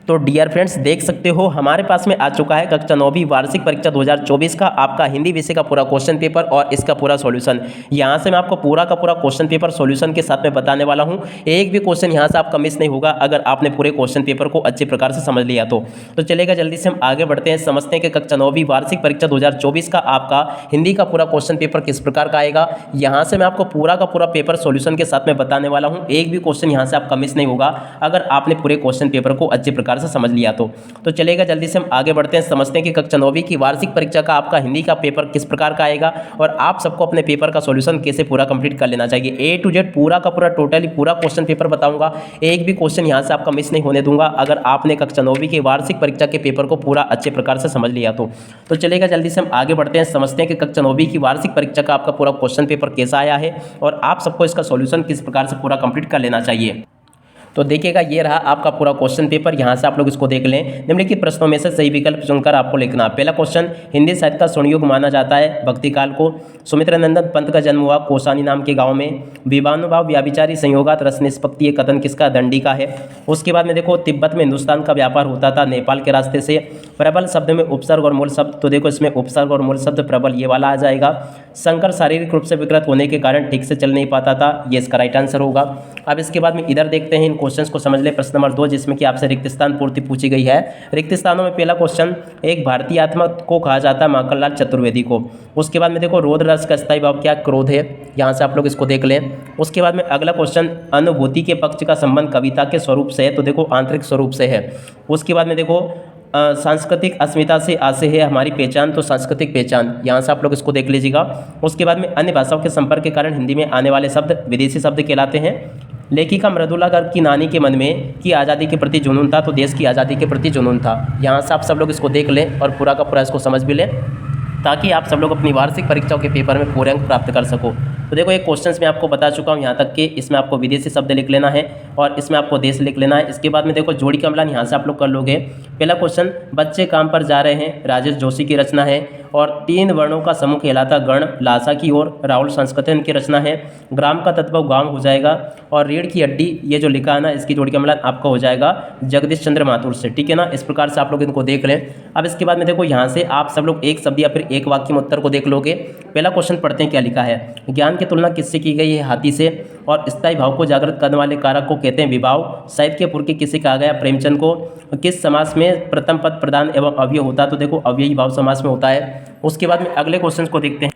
तो dear friends, देख सकते हो हमारे पास में आ चुका है कक्षा 9वीं वार्षिक परीक्षा 2024 का आपका हिंदी विषय का पूरा क्वेश्चन पेपर और इसका पूरा सॉल्यूशन। यहाँ से मैं आपको पूरा का पूरा क्वेश्चन पेपर सॉल्यूशन के साथ में बताने वाला हूँ। एक भी क्वेश्चन यहाँ से आपका मिस नहीं होगा अगर आपने पूरे क्वेश्चन पेपर को अच्छे प्रकार से समझ लिया तो चलेगा। जल्दी से हम आगे बढ़ते हैं, समझते हैं कि कक्षा 9वीं वार्षिक परीक्षा 2024 का आपका हिंदी का पूरा क्वेश्चन पेपर किस प्रकार का आएगा। यहाँ से मैं आपको पूरा का पूरा पेपर सॉल्यूशन के साथ में बताने वाला हूँ। एक भी क्वेश्चन यहाँ से आपका मिस नहीं होगा अगर आपने पूरे क्वेश्चन पेपर को अच्छे प्रकार से समझ लिया तो चलेगा। जल्दी से हम आगे बढ़ते हैं, समझते हैं कि कक्षा 9वीं की वार्षिक परीक्षा का आपका हिंदी का पेपर किस प्रकार का आएगा और आप सबको अपने पेपर का सॉल्यूशन कैसे पूरा कंप्लीट कर लेना चाहिए। ए टू जेड पूरा का पूरा टोटली पूरा क्वेश्चन पेपर बताऊंगा। एक भी क्वेश्चन यहां से आपका मिस नहीं होने दूंगा अगर आपने कक्षा 9वीं की वार्षिक परीक्षा के पेपर को पूरा अच्छे प्रकार से समझ लिया तो चलेगा। जल्दी से हम आगे बढ़ते हैं, समझते हैं कि कक्षा 9वीं की वार्षिक परीक्षा का आपका पूरा क्वेश्चन पेपर कैसा आया है और आप सबको इसका सॉल्यूशन किस प्रकार से पूरा कंप्लीट कर लेना चाहिए। तो देखिएगा, ये रहा आपका पूरा क्वेश्चन पेपर। यहाँ से आप लोग इसको देख लें। निम्नलिखित प्रश्नों में से सही विकल्प चुनकर आपको लिखना। पहला क्वेश्चन, हिंदी साहित्य का स्वर्णयुग माना जाता है भक्ति काल को। सुमित्रानंदन पंत का जन्म हुआ कोसानी नाम के गांव में। विवानुभाव व्याभिचारी संयोगात रस निष्पत्ति, ये कथन किसका? दंडी का है। उसके बाद में देखो, तिब्बत में हिंदुस्तान का व्यापार होता था नेपाल के रास्ते से। प्रबल शब्द में उपसर्ग और मूल शब्द, तो देखो इसमें उपसर्ग और मूल शब्द प्रबल ये वाला आ जाएगा। शंकर शारीरिक रूप से विकृत होने के कारण ठीक से चल नहीं पाता था, ये इसका राइट आंसर होगा। अब इसके बाद में इधर देखते हैं, इन क्वेश्चंस को समझ ले। प्रश्न नंबर 2 जिसमें कि आपसे रिक्त स्थान पूर्ति पूछी गई है। रिक्त स्थानों में पहला क्वेश्चन, एक भारतीय आत्मा को कहा जाता है माखनलाल चतुर्वेदी को। उसके बाद में देखो, रौद्र रस का स्थायी भाव क्या? क्रोध है। यहाँ से आप लोग इसको देख लें। उसके बाद में अगला क्वेश्चन, अनुभूति के पक्ष का संबंध कविता के स्वरूप से है, तो देखो आंतरिक स्वरूप से है। उसके बाद में देखो, सांस्कृतिक अस्मिता से आसे है हमारी पहचान, तो सांस्कृतिक पहचान, यहाँ से आप लोग इसको देख लीजिएगा। उसके बाद में अन्य भाषाओं के संपर्क के कारण हिंदी में आने वाले शब्द विदेशी शब्द कहलाते हैं। लेखिका मृदुला गर्ग की नानी के मन में की आज़ादी के प्रति जुनून था, तो देश की आज़ादी के प्रति जुनून था। यहाँ से आप सब लोग इसको देख लें और पूरा का पूरा इसको समझ भी लें ताकि आप सब लोग अपनी वार्षिक परीक्षाओं के पेपर में पूरे अंक प्राप्त कर सको। तो देखो, एक क्वेश्चंस में आपको बता चुका हूँ यहाँ तक कि इसमें आपको विदेशी शब्द लिख लेना है और इसमें आपको देश लिख लेना है। इसके बाद में देखो, जोड़ी का मिलान यहाँ से आप लोग कर लोगे। पहला क्वेश्चन, बच्चे काम पर जा रहे हैं, राजेश जोशी की रचना है और 3 वर्णों का समूह कहलाता गण, लासा की ओर, राहुल संस्कृतन की रचना है। ग्राम का तत्व गाँव हो जाएगा और रीढ़ की हड्डी, ये जो लिखा है ना, इसकी जोड़ी का मिलान आपका हो जाएगा जगदीश चंद्र माथुर से, ठीक है ना। इस प्रकार से आप लोग इनको देख लें। अब इसके बाद में देखो, यहाँ से आप सब लोग एक शब्द या फिर एक वाक्य में उत्तर को देख लोगे। पहला क्वेश्चन पढ़ते हैं, क्या लिखा है? ज्ञान की तुलना किससे की गई है? हाथी से। और स्थायी भाव को जागृत करने वाले कारक को कहते हैं विभाव। साहित्य के पूर्व किसे कहा गया? प्रेमचंद को। किस समास में प्रथम पद प्रधान एवं अव्यय होता है? तो देखो अव्ययी भाव समास में होता है। उसके बाद में अगले क्वेश्चन को देखते हैं।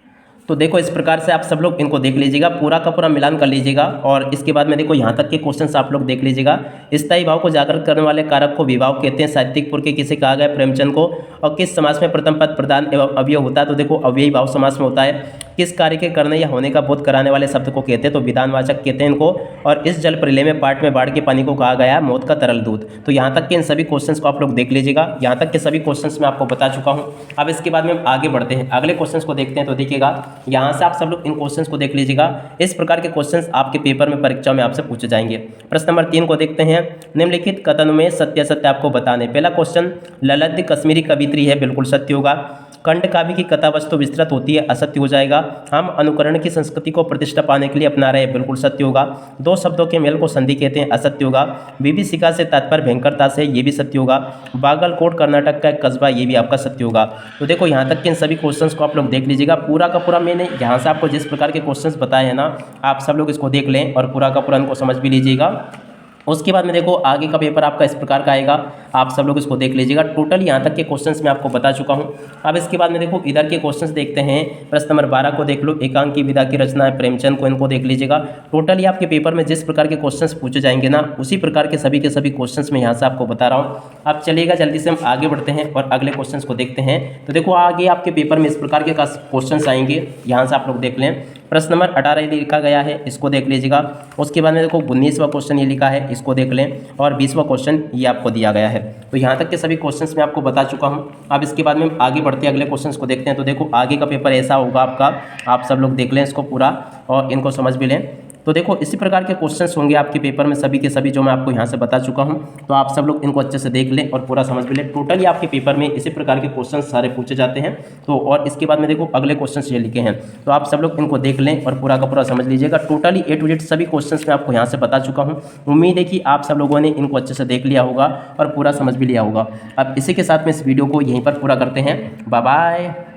तो देखो, इस प्रकार से आप सब लोग इनको देख लीजिएगा, पूरा का पूरा मिलान कर लीजिएगा और इसके बाद में देखो यहाँ तक के क्वेश्चंस आप लोग देख लीजिएगा। स्थायी भाव को जागृत करने वाले कारक को विभाव कहते हैं। साहित्यिक पूर्व के किसे कहा गया? प्रेमचंद को। और किस समास में प्रथम पद प्रधान एवं अव्यय होता है? तो देखो अव्ययी भाव समास में होता है। किस कार्य के करने या होने का बोध कराने वाले शब्द को कहते हैं? तो विधानवाचक कहते हैं इनको। और इस जल प्रलय में पाठ में बाढ़ के पानी को कहा गया मौत का तरल दूध। तो यहाँ तक के इन सभी क्वेश्चंस को आप लोग देख लीजिएगा। यहाँ तक के सभी क्वेश्चंस मैं आपको बता चुका हूँ। अब इसके बाद में हम आगे बढ़ते हैं, अगले क्वेश्चंस को देखते हैं। तो देखिएगा, यहाँ से आप सब लोग इन क्वेश्चंस को देख लीजिएगा। इस प्रकार के क्वेश्चंस आपके पेपर में परीक्षा में आपसे पूछे जाएंगे। प्रश्न नंबर 3 को देखते हैं। निम्नलिखित कथनों में सत्य असत्य आपको बताने। पहला क्वेश्चन, ललद्य कश्मीरी कवित्री है, बिल्कुल सत्य होगा। खंड काव्य की कथा वस्तु विस्तृत होती है, असत्य हो जाएगा। हम अनुकरण की संस्कृति को प्रतिष्ठा पाने के लिए अपना रहे हैं, बिल्कुल सत्य होगा। 2 शब्दों के मेल को संधि कहते हैं, असत्य होगा। विभीषिका से तात्पर्य भयंकरता से, ये भी सत्य होगा। बागलकोट कर्नाटक का एक कस्बा, ये भी आपका सत्य होगा। तो देखो, यहाँ तक के इन सभी क्वेश्चंस को आप लोग देख लीजिएगा। पूरा का पूरा मैंने यहाँ से आपको जिस प्रकार के क्वेश्चंस बताए हैं ना, आप सब लोग इसको देख लें और पूरा का पूरा इनको समझ भी लीजिएगा। उसके बाद में देखो, आगे का पेपर आपका इस प्रकार का आएगा, आप सब लोग इसको देख लीजिएगा। टोटल यहाँ तक के क्वेश्चंस मैं आपको बता चुका हूँ। अब इसके बाद में देखो, इधर के क्वेश्चंस देखते हैं। प्रश्न नंबर 12 को देख लो, एकांक की विधा की रचना है प्रेमचंद को, इनको देख लीजिएगा। टोटली आपके पेपर में जिस प्रकार के क्वेश्चंस पूछे जाएंगे ना, उसी प्रकार के सभी क्वेश्चंस मैं यहाँ से आपको बता रहा हूँ। अब चलिएगा, जल्दी से हम आगे बढ़ते हैं और अगले क्वेश्चंस को देखते हैं। तो देखो, आगे आपके पेपर में इस प्रकार के क्वेश्चंस आएंगे, यहाँ से आप लोग देख लें। प्रश्न नंबर 18 ये लिखा गया है, इसको देख लीजिएगा। उसके बाद में देखो 19वां क्वेश्चन ये लिखा है, इसको देख लें। और 20वां क्वेश्चन ये आपको दिया गया है। तो यहाँ तक के सभी क्वेश्चंस मैं आपको बता चुका हूँ। अब इसके बाद में हम आगे बढ़ते हैं, अगले क्वेश्चंस को देखते हैं। तो देखो, आगे का पेपर ऐसा होगा आपका, आप सब लोग देख लें इसको पूरा और इनको समझ भी लें। तो देखो इसी प्रकार के क्वेश्चंस होंगे आपके पेपर में सभी के सभी, जो मैं आपको यहाँ से बता चुका हूँ। तो आप सब लोग इनको अच्छे से देख लें और पूरा समझ भी लें। टोटली आपके पेपर में इसी प्रकार के क्वेश्चन सारे पूछे जाते हैं। तो और इसके बाद में देखो अगले क्वेश्चन ये लिखे हैं, तो आप सब लोग इनको देख लें और पूरा का पूरा समझ लीजिएगा। टोटली A to Z सभी क्वेश्चन मैं आपको यहाँ से बता चुका हूँ। उम्मीद है कि आप सब लोगों ने इनको अच्छे से देख लिया होगा और पूरा समझ भी लिया होगा। अब इसी के साथ में इस वीडियो को यहीं पर पूरा करते हैं। Bye bye.